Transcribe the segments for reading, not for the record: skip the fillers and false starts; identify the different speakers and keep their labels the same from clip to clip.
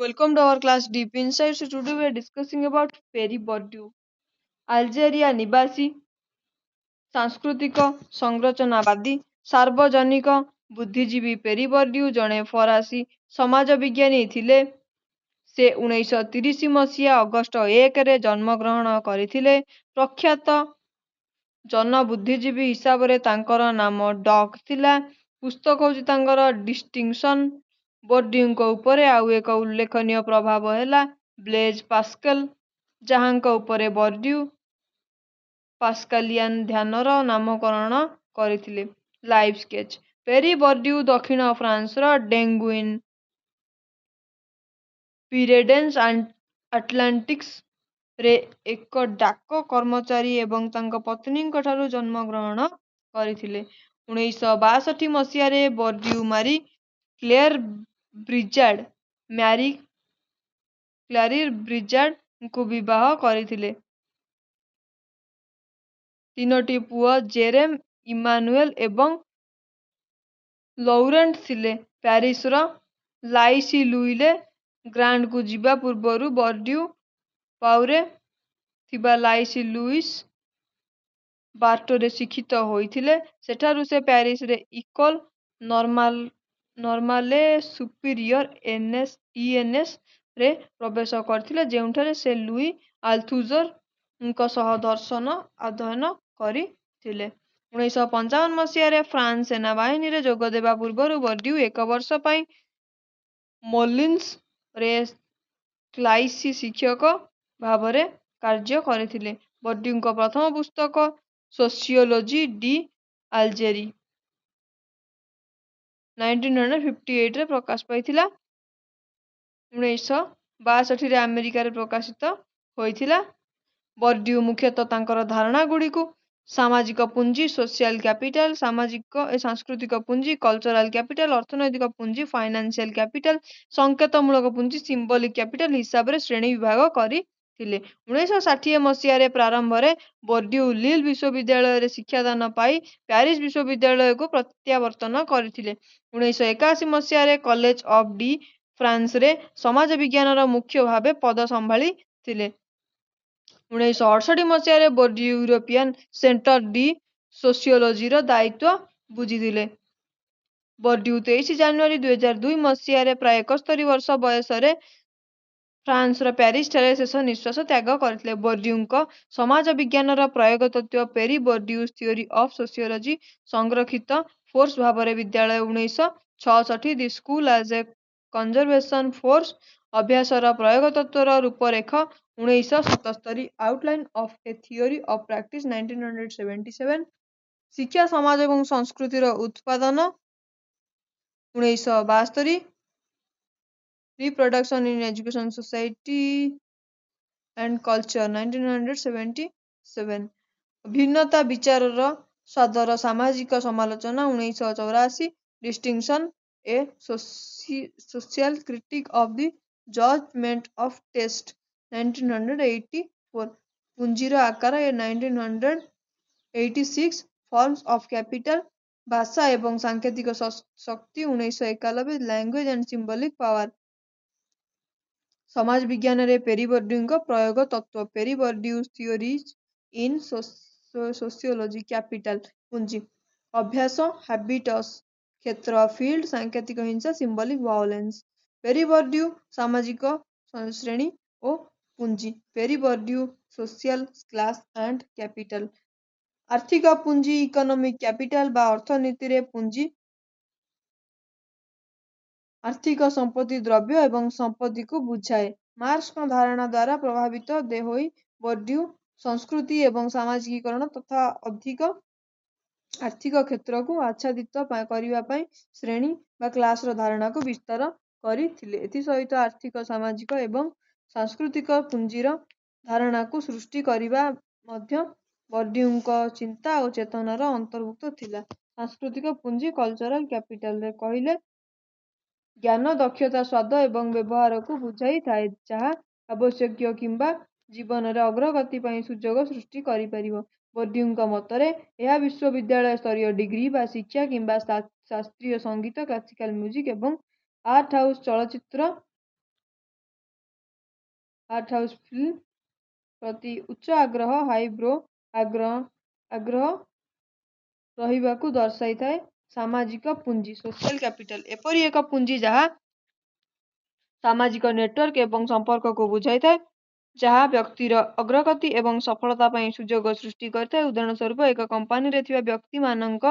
Speaker 1: Welcome to our class Deep Insights. Today we are discussing about Perry Bourdieu. Algeria ନିବାସୀ, ସାଂସ୍କୃତିକ ସଂରଚନାବାଦୀ, ସାର୍ବଜନିକ ବୁଦ୍ଧିଜୀବୀ peri ବର୍ଡ୍ୟୁ ଜଣେ ଫରାସୀ ସମାଜ ବିଜ୍ଞାନୀ ଥିଲେ। ସେ 1930 ମସିହା ଅଗଷ୍ଟ 1ରେ ଜନ୍ମଗ୍ରହଣ କରିଥିଲେ। ପ୍ରଖ୍ୟାତ ଜନବୁଦ୍ଧିଜୀବୀ ହିସାବରେ ତାଙ୍କର ନାମ ଡକ୍ ଥିଲା। ପୁସ୍ତକ ହେଉଛି ତାଙ୍କର ଡିଷ୍ଟିଂସନ୍। ବୋର୍ଡ୍ୟୁଙ୍କ ଉପରେ ଆଉ ଏକ ଉଲ୍ଲେଖନୀୟ ପ୍ରଭାବ ହେଲା ବ୍ଲେଜ୍ ପାସ୍କଲ୍, ଯାହାଙ୍କ ଉପରେ ବୋର୍ଡ୍ୟୁ ପାସ୍କାଲିଆନ୍ ଧ୍ୟାନର ନାମକରଣ କରିଥିଲେ। Life sketch. ପେରି ବୋର୍ଡ୍ୟୁ ଦକ୍ଷିଣ ଫ୍ରାନ୍ସର ଡେଙ୍ଗୁଇନ୍ ପିରେଡେନ୍ସ ଆଟଲାଣ୍ଟିକ୍ସରେ ଏକ ଡାକ କର୍ମଚାରୀ ଏବଂ ତାଙ୍କ ପତ୍ନୀଙ୍କ ଠାରୁ ଜନ୍ମଗ୍ରହଣ କରିଥିଲେ। 1962 ମସିହାରେ ବୋର୍ଡ୍ୟୁ ମାରି କ୍ଲେର୍ ବ୍ରିଜାର୍ଡଙ୍କୁ ବିବାହ କରିଥିଲେ। ତିନୋଟି ପୁଅ ଜେରେମ୍, ଇମାନୁଏଲ୍ ଏବଂ ଲୌରେଣ୍ଟ ଥିଲେ। ପ୍ୟାରିସର ଲାଇସି-ଲୁଇଲେ ଗ୍ରାଣ୍ଡକୁ ଯିବା ପୂର୍ବରୁ ବୋର୍ଡ୍ୟୁ ପାଉରେ ଥିବା ଲାଇସି-ଲୁଇସ୍ ବାର୍ଟୋରେ ଶିକ୍ଷିତ ହୋଇଥିଲେ। ସେଠାରୁ ସେ ପ୍ୟାରିସରେ ଇକୋଲ୍ ନର୍ମାଲେ ସୁପିରିୟର (ENS) ରେ ପ୍ରବେଶ କରିଥିଲେ, ଯେଉଁଠାରେ ସେ ଲୁଇ ଆଲ୍ଥୁଜର୍ଙ୍କ ସହ ଦର୍ଶନ ଅଧ୍ୟୟନ କରିଥିଲେ। 1955 ମସିହାରେ ଫ୍ରାନ୍ସ ସେନାବାହିନୀରେ ଯୋଗଦେବା ପୂର୍ବରୁ ବୋର୍ଡ୍ୟୁ 1 ବର୍ଷ ପାଇଁ ମୋଲିନ୍ସରେ କ୍ଲାସି ଶିକ୍ଷକ ଭାବରେ କାର୍ଯ୍ୟ କରିଥିଲେ। ବୋର୍ଡ୍ୟୁଙ୍କ ପ୍ରଥମ ପୁସ୍ତକ ସୋସିଓଲୋଜି ଡି ଆଲଜେରି 1958ରେ ପ୍ରକାଶ ପାଇଥିଲା। 1962ରେ ଆମେରିକାରେ ପ୍ରକାଶିତ ହୋଇଥିଲା। ବୋର୍ଡ୍ୟୁ ମୁଖ୍ୟତଃ ତାଙ୍କର ଧାରଣାଗୁଡ଼ିକୁ ସାମାଜିକ ପୁଞ୍ଜି (ସୋସିଆଲ୍ କ୍ୟାପିଟାଲ୍), ସାଂସ୍କୃତିକ ପୁଞ୍ଜି (କଲଚରାଲ୍ କ୍ୟାପିଟାଲ୍), ଅର୍ଥନୈତିକ ପୁଞ୍ଜି (ଫାଇନାନ୍ସିଆଲ୍ କ୍ୟାପିଟାଲ୍), ସଂକେତମୂଳକ ପୁଞ୍ଜି (ସିମ୍ବଲିକ୍ କ୍ୟାପିଟାଲ୍) ହିସାବରେ ଶ୍ରେଣୀବିଭାଗ କରିଥିଲେ। 1960 ମସିହାର ପ୍ରାରମ୍ଭରେ ବୋର୍ଡ୍ୟୁ ଲିଲ୍ ବିଶ୍ୱବିଦ୍ୟାଳୟରେ ଶିକ୍ଷାଦାନ ପାଇ ପ୍ୟାରିସ୍ ବିଶ୍ୱବିଦ୍ୟାଳୟକୁ ପ୍ରତ୍ୟାବର୍ତ୍ତନ କରିଥିଲେ। 1981 ମସିହାରେ କଲେଜ ଅଫ୍ ଡି ଫ୍ରାନ୍ସରେ ସମାଜ ବିଜ୍ଞାନର ମୁଖ୍ୟ ଭାବେ ପଦ ସମ୍ଭାଳିଥିଲେ। 1968 ମସିହାରେ ବୋର୍ଡ୍ୟୁ ୟୁରୋପିଆନ୍ ସେଣ୍ଟର ଡି ସୋସିଓଲୋଜିର ଦାୟିତ୍ୱ ବୁଝିଥିଲେ। ବୋର୍ଡ୍ୟୁ 23 ଜାନୁଆରୀ 2002 ମସିହାରେ ପ୍ରାୟ 71 ବର୍ଷ ବୟସରେ ଫ୍ରାନ୍ସର ପ୍ୟାରିସଠାରେ ଶେଷ ନିଶ୍ୱାସ ତ୍ୟାଗ କରିଥିଲେ। ବୋର୍ଡ୍ୟୁଙ୍କ ସମାଜ ବିଜ୍ଞାନର ପ୍ରୟୋଗ ତତ୍ତ୍ୱ ପେରି ବୋର୍ଡ୍ୟୁସ୍ ଥିଓରି ଅଫ୍ ସୋସିଓଲୋଜି ସଂରକ୍ଷିତ ଫୋର୍ସ ଭାବରେ ବିଦ୍ୟାଳୟ 1966 ଦି ସ୍କୁଲ ଆଜ୍ ଏ କନଜରଭେସନ୍ ଫୋର୍ସ ଅଭ୍ୟାସର ପ୍ରୟୋଗ ତତ୍ତ୍ୱର ରୂପରେଖ 1977 outline of A theory of practice 1977 ଶିକ୍ଷା, ସମାଜ ଏବଂ ସଂସ୍କୃତିର ଉତ୍ପାଦନ 1972 reproduction in education society and culture 1977 ଭିନ୍ନତା ବିଚାରର ସ୍ୱାଦର ସାମାଜିକ ସମାଲୋଚନା 1984 distinction A social critic of the judgement of test 1984 ପୁଞ୍ଜିର ଆକାର 1986 ଫର୍ମସ୍ ଅଫ୍ କ୍ୟାପିଟାଲ୍ ଭାଷା ଏବଂ ସାଙ୍କେତିକ ଶକ୍ତି 1991 ଲାଙ୍ଗୁଏଜ୍ ଆଣ୍ଡ ସିମ୍ବଲିକ୍ ପାୱାର ସମାଜ ବିଜ୍ଞାନରେ ପେରି ବୋର୍ଡ୍ୟୁଙ୍କ ପ୍ରୟୋଗ ତତ୍ତ୍ୱ ପେରି ବୋର୍ଡ୍ୟୁସ୍ ଥିଓରିଜ୍ ଇନ୍ ସୋସିଓଲୋଜି କ୍ୟାପିଟାଲ୍ ପୁଞ୍ଜି ଅଭ୍ୟାସ ହାବିଟସ୍ କ୍ଷେତ୍ର ଫିଲ୍ଡ ସାଙ୍କେତିକ ହିଂସା ସିମ୍ବଲିକ୍ ଭାଓଲେନ୍ସ ପେରି ବୋର୍ଡ୍ୟୁ ସାମାଜିକ ଶ୍ରେଣୀ ଓ ପୁଞ୍ଜି Pierre Bourdieu social class and capital ଆର୍ଥିକ ପୁଞ୍ଜି ଇକୋନୋମିକ୍ କ୍ୟାପିଟାଲ୍ ବା ଅର୍ଥନୀତିରେ ପୁଞ୍ଜି ଆର୍ଥିକ ସମ୍ପତ୍ତି ଦ୍ରବ୍ୟ ଏବଂ ସମ୍ପତ୍ତିକୁ ବୁଝାଏ। ମାର୍କ୍ସଙ୍କ ଧାରଣା ଦ୍ୱାରା ପ୍ରଭାବିତ ହୋଇ ବୋର୍ଡ୍ୟୁ ସଂସ୍କୃତି ଏବଂ ସାମାଜିକୀକରଣ ତଥା ଆର୍ଥିକ କ୍ଷେତ୍ରକୁ ଆଚ୍ଛାଦିତ କରିବା ପାଇଁ ଶ୍ରେଣୀ ବା କ୍ଲାସର ଧାରଣାକୁ ବିସ୍ତାର କରିଥିଲେ। ଏଥିସହିତ ଆର୍ଥିକ, ସାମାଜିକ ଏବଂ ସାଂସ୍କୃତିକ ପୁଞ୍ଜିର ଧାରଣାକୁ ସୃଷ୍ଟି କରିବା ମଧ୍ୟ ବୋର୍ଡ୍ୟୁଙ୍କ ଚିନ୍ତା ଓ ଚେତନାର ଅନ୍ତର୍ଭୁକ୍ତ ଥିଲା। ସାଂସ୍କୃତିକ ପୁଞ୍ଜି କଲଚରାଲ୍ କ୍ୟାପିଟାଲରେ କହିଲେ ଜ୍ଞାନ, ଦକ୍ଷତା, ସ୍ୱାଦ ଏବଂ ବ୍ୟବହାରକୁ ବୁଝାଇଥାଏ, ଯାହା ଆବଶ୍ୟକୀୟ କିମ୍ବା ଜୀବନରେ ଅଗ୍ରଗତି ପାଇଁ ସୁଯୋଗ ସୃଷ୍ଟି କରିପାରିବ। ବୋର୍ଡ୍ୟୁଙ୍କ ମତରେ ଏହା ବିଶ୍ୱବିଦ୍ୟାଳୟ ସ୍ତରୀୟ ଡିଗ୍ରୀ ବା ଶିକ୍ଷା କିମ୍ବା ଶାସ୍ତ୍ରୀୟ ସଙ୍ଗୀତ, କ୍ଲାସିକାଲ୍ ମ୍ୟୁଜିକ୍ ଏବଂ ଆର୍ଟ ହାଉସ୍ ଚଳଚ୍ଚିତ୍ର ଆର୍ଟ ହାଉସ୍ ଫିଲ୍ମ ପ୍ରତି ଉଚ୍ଚ ଆଗ୍ରହ ହାଇବ୍ରୋ ଆଗ୍ରହ ରହିବାକୁ ଦର୍ଶାଇଥାଏ। ସାମାଜିକ ପୁଞ୍ଜି ସୋସିଆଲ କ୍ୟାପିଟାଲ ଏପରି ଏକ ପୁଞ୍ଜି ଯାହା ସାମାଜିକ ନେଟୱାର୍କ ଏବଂ ସମ୍ପର୍କକୁ ବୁଝାଇଥାଏ, ଯାହା ବ୍ୟକ୍ତିର ଅଗ୍ରଗତି ଏବଂ ସଫଳତା ପାଇଁ ସୁଯୋଗ ସୃଷ୍ଟି କରିଥାଏ। ଉଦାହରଣ ସ୍ୱରୂପ, ଏକ କମ୍ପାନୀରେ ଥିବା ବ୍ୟକ୍ତିମାନଙ୍କ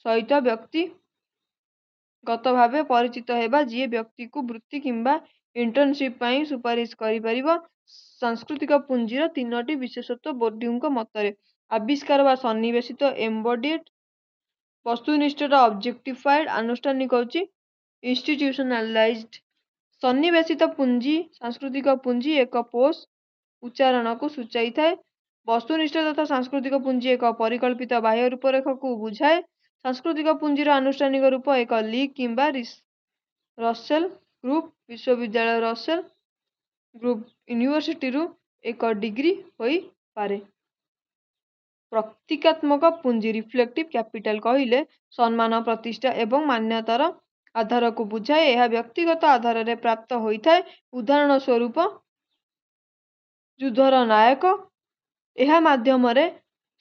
Speaker 1: ସହିତ ବ୍ୟକ୍ତିଗତ ଭାବେ ପରିଚିତ ହେବା, ଯିଏ ବ୍ୟକ୍ତିକୁ ବୃତ୍ତି କିମ୍ବା ଇଣ୍ଟର୍ନସିପ୍ ପାଇଁ ସୁପାରିଶ କରିପାରିବ। ସାଂସ୍କୃତିକ ପୁଞ୍ଜିର ତିନୋଟି ବିଶେଷତ୍ୱ ବୋର୍ଡ୍ୟୁଙ୍କ ମତରେ ଆବିଷ୍କାର ବା ସନ୍ନିବେଶିତ ଏମ୍ବଡିଡ୍, ବସ୍ତୁନିଷ୍ଠ ଅବଜେକ୍ଟିଫାଏଡ୍, ଆନୁଷ୍ଠାନିକ ଇନଷ୍ଟିଟ୍ୟୁସନାଲାଇଜ୍ଡ। ସନ୍ନିବେଶିତ ପୁଞ୍ଜି ସାଂସ୍କୃତିକ ପୁଞ୍ଜି ଏକ ପୋଷ ଉଚ୍ଚାରଣକୁ ସୂଚାଇଥାଏ। ବସ୍ତୁନିଷ୍ଠ ତଥା ସାଂସ୍କୃତିକ ପୁଞ୍ଜି ଏକ ପରିକଳ୍ପିତ ବାହ୍ୟ ରୂପରେଖକୁ ବୁଝାଏ। ସାଂସ୍କୃତିକ ପୁଞ୍ଜିର ଆନୁଷ୍ଠାନିକ ରୂପ ଏକ ଲିଗ୍ କିମ୍ବା ରସେଲ ଗ୍ରୁପ ବିଶ୍ୱବିଦ୍ୟାଳୟ ରସେଲ ଗ୍ରୁପ ୟୁନିଭର୍ସିଟିରୁ ଏକ ଡିଗ୍ରୀ ହୋଇପାରେ। ପ୍ରତୀକାତ୍ମକ ପୁଞ୍ଜି ରିଫ୍ଲେକ୍ଟିଭ କ୍ୟାପିଟାଲ କହିଲେ ସମ୍ମାନ, ପ୍ରତିଷ୍ଠା ଏବଂ ମାନ୍ୟତାର ଆଧାରକୁ ବୁଝାଏ। ଏହା ବ୍ୟକ୍ତିଗତ ଆଧାରରେ ପ୍ରାପ୍ତ ହୋଇଥାଏ। ଉଦାହରଣ ସ୍ୱରୂପ, ଯୁଦ୍ଧର ନାୟକ। ଏହା ମାଧ୍ୟମରେ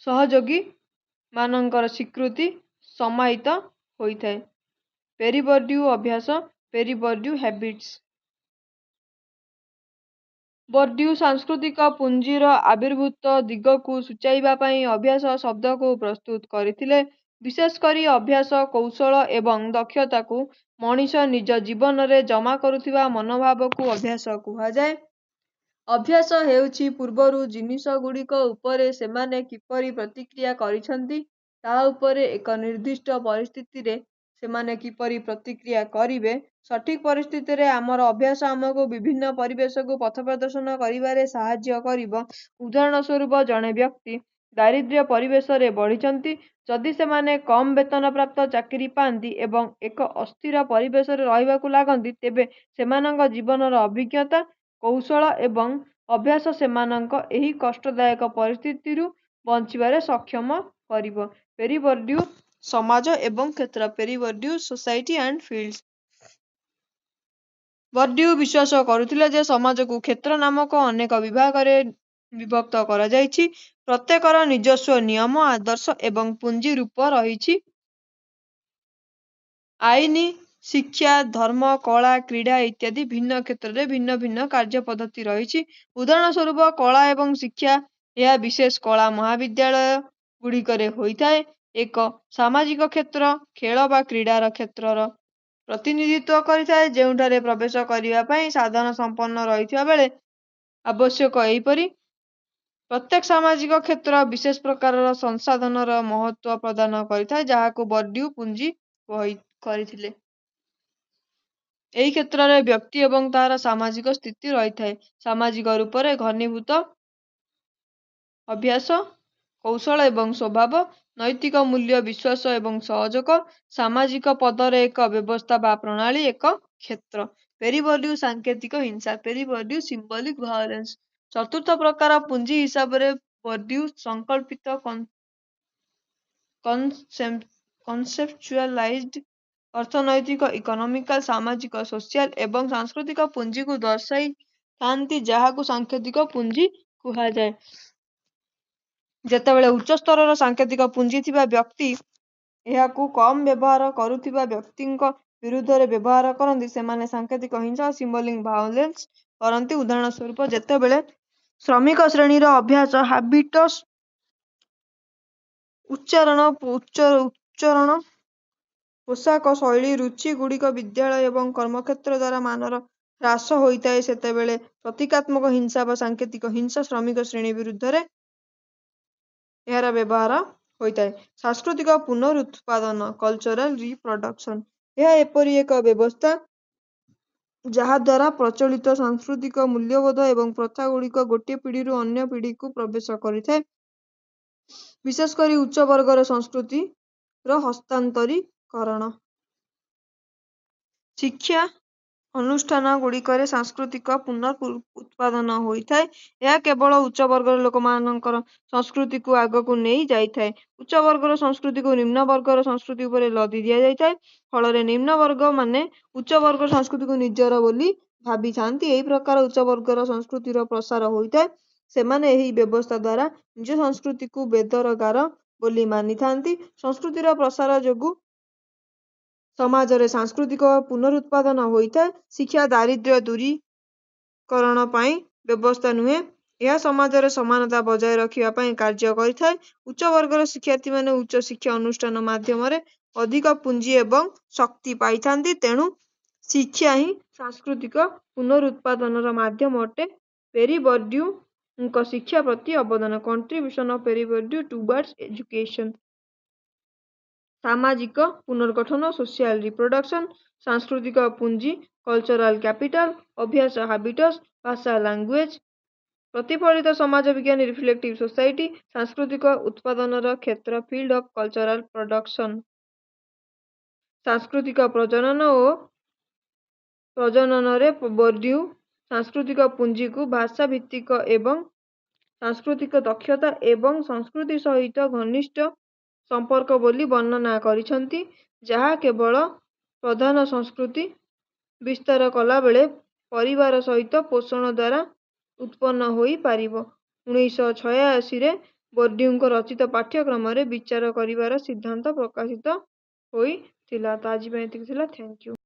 Speaker 1: ସହଯୋଗୀ ମାନଙ୍କର ସ୍ୱୀକୃତି ସମାହିତ ହୋଇଥାଏ। ପେରିବର୍ଡ୍ୟୁ ଅଭ୍ୟାସ ପେରିବର୍ଡ୍ୟୁ ହ୍ୟାବିଟ୍ସ। ବର୍ଡ୍ୟୁ ସାଂସ୍କୃତିକ ପୁଞ୍ଜିର ଆବିର୍ଭୂତ ଦିଗକୁ ସୂଚାଇବା ପାଇଁ ଅଭ୍ୟାସ ଶବ୍ଦକୁ ପ୍ରସ୍ତୁତ କରିଥିଲେ। ବିଶେଷ କରି ଅଭ୍ୟାସ, କୌଶଳ ଏବଂ ଦକ୍ଷତାକୁ ମଣିଷ ନିଜ ଜୀବନରେ ଜମା କରୁଥିବା ମନୋଭାବକୁ ଅଭ୍ୟାସ କୁହାଯାଏ। ଅଭ୍ୟାସ ହେଉଛି ପୂର୍ବରୁ ଜିନିଷଗୁଡ଼ିକ ଉପରେ ସେମାନେ କିପରି ପ୍ରତିକ୍ରିୟା କରିଛନ୍ତି, ତାହା ଉପରେ ଏକ ନିର୍ଦ୍ଦିଷ୍ଟ ପରିସ୍ଥିତିରେ ସେମାନେ କିପରି ପ୍ରତିକ୍ରିୟା କରିବେ। ସଠିକ୍ ପରିସ୍ଥିତିରେ ଆମର ଅଭ୍ୟାସ ଆମକୁ ବିଭିନ୍ନ ପରିବେଶକୁ ପଥପ୍ରଦର୍ଶନ କରିବାରେ ସାହାଯ୍ୟ କରିବ। ଉଦାହରଣ ସ୍ୱରୂପ, ଜଣେ ବ୍ୟକ୍ତି ଦାରିଦ୍ର୍ୟ ପରିବେଶରେ ବଢ଼ିଛନ୍ତି। ଯଦି ସେମାନେ କମ୍ ବେତନପ୍ରାପ୍ତ ଚାକିରି ପାଆନ୍ତି ଏବଂ ଏକ ଅସ୍ଥିର ପରିବେଶରେ ରହିବାକୁ ଲାଗନ୍ତି, ତେବେ ସେମାନଙ୍କ ଜୀବନର ଅଭିଜ୍ଞତା, କୌଶଳ ଏବଂ ଅଭ୍ୟାସ ସେମାନଙ୍କ ଏହି କଷ୍ଟଦାୟକ ପରିସ୍ଥିତିରୁ ବଞ୍ଚିବାରେ ସକ୍ଷମ କରିବ। ପେରିବର୍ଡ୍ୟୁ ସମାଜ ଏବଂ କ୍ଷେତ୍ର ପେରିବର୍ଡ୍ୟୁ ସୋସାଇଟି ଆଣ୍ଡ ଫିଲ୍ଡସ୍। ବର୍ଡ୍ୟୁ ବିଶ୍ୱାସ କରୁଥିଲେ ଯେ ସମାଜକୁ କ୍ଷେତ୍ର ନାମକ ଅନେକ ବିଭାଗରେ ବିଭକ୍ତ କରାଯାଇଛି। ପ୍ରତ୍ୟେକର ନିଜସ୍ୱ ନିୟମ, ଆଦର୍ଶ ଏବଂ ପୁଞ୍ଜି ରୂପ ରହିଛି। ଆଇନ, ଶିକ୍ଷା, ଧର୍ମ, କଳା, କ୍ରୀଡ଼ା ଇତ୍ୟାଦି ଭିନ୍ନ କ୍ଷେତ୍ରରେ ଭିନ୍ନ ଭିନ୍ନ କାର୍ଯ୍ୟପଦ୍ଧତି ରହିଛି। ଉଦାହରଣ ସ୍ୱରୂପ, କଳା ଏବଂ ଶିକ୍ଷା। ଏହା ବିଶେଷ କଳା ମହାବିଦ୍ୟାଳୟଗୁଡ଼ିକରେ ହୋଇଥାଏ। ଏକ ସାମାଜିକ କ୍ଷେତ୍ର ଖେଳ ବା କ୍ରୀଡ଼ାର କ୍ଷେତ୍ରର ପ୍ରତିନିଧିତ୍ୱ କରିଥାଏ, ଯେଉଁଠାରେ ପ୍ରବେଶ କରିବା ପାଇଁ ସାଧନ ସମ୍ପନ୍ନ ରହିଥିବା ବେଳେ ଆବଶ୍ୟକ। ଏହିପରି ପ୍ରତ୍ୟେକ ସାମାଜିକ କ୍ଷେତ୍ର ବିଶେଷ ପ୍ରକାରର ସଂସାଧନର ମହତ୍ତ୍ୱ ପ୍ରଦାନ କରିଥାଏ, ଯାହାକୁ ବର୍ଡ୍ୟୁ ପୁଞ୍ଜି କରିଥିଲେ। ଏହି କ୍ଷେତ୍ରରେ ବ୍ୟକ୍ତି ଏବଂ ତାହାର ସାମାଜିକ ସ୍ଥିତି ରହିଥାଏ। ସାମାଜିକ ରୂପରେ ଘନୀଭୂତ ଅଭ୍ୟାସ, କୌଶଳ ଏବଂ ସ୍ୱଭାବ, ନୈତିକ ମୂଲ୍ୟ, ବିଶ୍ୱାସ ଏବଂ ସହଯୋଗ। ସାମାଜିକ ପଦରେ ଏକ ବ୍ୟବସ୍ଥା ବା ପ୍ରଣାଳୀ ଏକ କ୍ଷେତ୍ର। ପେରିବର୍ଡ୍ୟୁ ସାଙ୍କେତିକ ହିଂସା ପେରିବର୍ଡ୍ୟୁ ସିମ୍ବଲିକ୍ ଭାয়োଲେନ୍ସ। ଚତୁର୍ଥ ପ୍ରକାର ପୁଞ୍ଜି ହିସାବରେ ବର୍ଡ୍ୟୁ ସଂକଳ୍ପିତ କନସେପ୍ଚୁଆଲାଇଜ୍ଡ ଅର୍ଥନୈତିକ, ଇକୋନୋମିକାଲ, ସାମାଜିକ, ସୋସିଆଲ ଏବଂ ସାଂସ୍କୃତିକ ପୁଞ୍ଜିକୁ ଦର୍ଶାଇଥାନ୍ତି, ଯାହାକୁ ସାଙ୍କେତିକ ପୁଞ୍ଜି କୁହାଯାଏ। ଯେତେବେଳେ ଉଚ୍ଚ ସ୍ତରର ସାଙ୍କେତିକ ପୁଞ୍ଜି ଥିବା ବ୍ୟକ୍ତି ଏହାକୁ କମ୍ ବ୍ୟବହାର କରୁଥିବା ବ୍ୟକ୍ତିଙ୍କ ବିରୁଦ୍ଧରେ ବ୍ୟବହାର କରନ୍ତି, ସେମାନେ ସାଙ୍କେତିକ ହିଂସା ସିମ୍ବଲିକ୍ ଭାয়োଲେନ୍ସ କରନ୍ତି। ଉଦାହରଣ ସ୍ୱରୂପ, ଯେତେବେଳେ ଶ୍ରମିକ ଶ୍ରେଣୀର ଅଭ୍ୟାସ ହାବିଟସ୍, ଉଚ୍ଚାରଣ, ପୋଷାକ ଶୈଳୀ, ରୁଚି ଗୁଡ଼ିକ ବିଦ୍ୟାଳୟ ଏବଂ କର୍ମକ୍ଷେତ୍ର ଦ୍ୱାରା ମାନର ହ୍ରାସ ହୋଇଥାଏ, ସେତେବେଳେ ପ୍ରତୀକାତ୍ମକ ହିଂସା ବା ସାଙ୍କେତିକ ହିଂସା ଶ୍ରମିକ ଶ୍ରେଣୀ ବିରୁଦ୍ଧରେ ଏହାର ବ୍ୟବହାର ହୋଇଥାଏ। ସାଂସ୍କୃତିକ ପୁନରୁତ୍ପାଦନ କଲଚରାଲ ରିପ୍ରଡକ୍ସନ। ଏହା ଏପରି ଏକ ବ୍ୟବସ୍ଥା ଯାହାଦ୍ୱାରା ପ୍ରଚଳିତ ସାଂସ୍କୃତିକ ମୂଲ୍ୟବୋଧ ଏବଂ ପ୍ରଥାଗୁଡ଼ିକ ଗୋଟିଏ ପିଢ଼ିରୁ ଅନ୍ୟ ପିଢ଼ିକୁ ପ୍ରବେଶ କରିଥାଏ, ବିଶେଷ କରି ଉଚ୍ଚ ବର୍ଗର ସଂସ୍କୃତିର ହସ୍ତାନ୍ତରୀକରଣ। ଶିକ୍ଷା ଅନୁଷ୍ଠାନଗୁଡ଼ିକରେ ସାଂସ୍କୃତିକ ପୁନରୁତ୍ପାଦନ ହୋଇଥାଏ। ଏହା କେବଳ ଉଚ୍ଚ ବର୍ଗର ଲୋକମାନଙ୍କର ସଂସ୍କୃତିକୁ ଆଗକୁ ନେଇ ଯାଇଥାଏ। ଉଚ୍ଚ ବର୍ଗର ସଂସ୍କୃତିକୁ ନିମ୍ନ ବର୍ଗର ସଂସ୍କୃତି ଉପରେ ଲଦି ଦିଆଯାଇଥାଏ, ଫଳରେ ନିମ୍ନ ବର୍ଗମାନେ ଉଚ୍ଚ ବର୍ଗର ସଂସ୍କୃତିକୁ ନିଜର ବୋଲି ଭାବିଥାନ୍ତି। ଏହି ପ୍ରକାର ଉଚ୍ଚ ବର୍ଗର ସଂସ୍କୃତିର ପ୍ରସାର ହୋଇଥାଏ। ସେମାନେ ଏହି ବ୍ୟବସ୍ଥା ଦ୍ୱାରା ନିଜ ସଂସ୍କୃତିକୁ ବେଦର ଗାର ବୋଲି ମାନିଥାନ୍ତି। ସଂସ୍କୃତିର ପ୍ରସାର ଯୋଗୁଁ ସମାଜରେ ସାଂସ୍କୃତିକ ପୁନରୁତ୍ପାଦନ ହୋଇଥାଏ। ଶିକ୍ଷା ଦାରିଦ୍ର୍ୟ ଦୂରୀକରଣ ପାଇଁ ବ୍ୟବସ୍ଥା ନୁହେଁ, ଏହା ସମାଜରେ ସମାନତା ବଜାୟ ରଖିବା ପାଇଁ କାର୍ଯ୍ୟ କରିଥାଏ। ଉଚ୍ଚ ବର୍ଗର ଶିକ୍ଷାର୍ଥୀମାନେ ଉଚ୍ଚ ଶିକ୍ଷା ଅନୁଷ୍ଠାନ ମାଧ୍ୟମରେ ଅଧିକ ପୁଞ୍ଜି ଏବଂ ଶକ୍ତି ପାଇଥାନ୍ତି। ତେଣୁ ଶିକ୍ଷା ହିଁ ସାଂସ୍କୃତିକ ପୁନରୁତ୍ପାଦନର ମାଧ୍ୟମ ଅଟେ। ପେରି ବର୍ଡ୍ୟୁଙ୍କ ଶିକ୍ଷା ପ୍ରତି ଅବଦାନ। Contribution of Pierre Bourdieu towards education. ସାମାଜିକ ପୁନର୍ଗଠନ ସୋସିଆଲ ରିପ୍ରଡକ୍ସନ୍। ସାଂସ୍କୃତିକ ପୁଞ୍ଜି କଲଚରାଲ କ୍ୟାପିଟାଲ। ଅଭ୍ୟାସ ହାବିଟସ୍। ଭାଷା ଲାଙ୍ଗୁଏଜ। ପ୍ରତିଫଳିତ ସମାଜ ବିଜ୍ଞାନ ରିଫ୍ଲେକ୍ଟିଭ ସୋସାଇଟି। ସାଂସ୍କୃତିକ ଉତ୍ପାଦନର କ୍ଷେତ୍ର ଫିଲ୍ଡ ଅଫ୍ କଲଚରାଲ ପ୍ରଡକ୍ସନ୍। ସାଂସ୍କୃତିକ ପ୍ରଜନନ ଓ ପ୍ରଜନନରେ ବର୍ଡ୍ୟୁ ସାଂସ୍କୃତିକ ପୁଞ୍ଜିକୁ ଭାଷା ଭିତ୍ତିକ ଏବଂ ସାଂସ୍କୃତିକ ଦକ୍ଷତା ଏବଂ ସଂସ୍କୃତି ସହିତ ଘନିଷ୍ଠ ସମ୍ପର୍କ ବୋଲି ବର୍ଣ୍ଣନା କରିଛନ୍ତି, ଯାହା କେବଳ ପ୍ରଧାନ ସଂସ୍କୃତି ବିସ୍ତାର କଲାବେଳେ ପରିବାର ସହିତ ପୋଷଣ ଦ୍ୱାରା ଉତ୍ପନ୍ନ ହୋଇପାରିବ। 1986ରେ ବର୍ଡ୍ୟୁଙ୍କ ରଚିତ ପାଠ୍ୟକ୍ରମରେ ବିଚାର କରିବାର ସିଦ୍ଧାନ୍ତ ପ୍ରକାଶିତ ହୋଇଥିଲା। ତ ଆଜି ପାଇଁ ଏତିକି ଥିଲା। Thank you.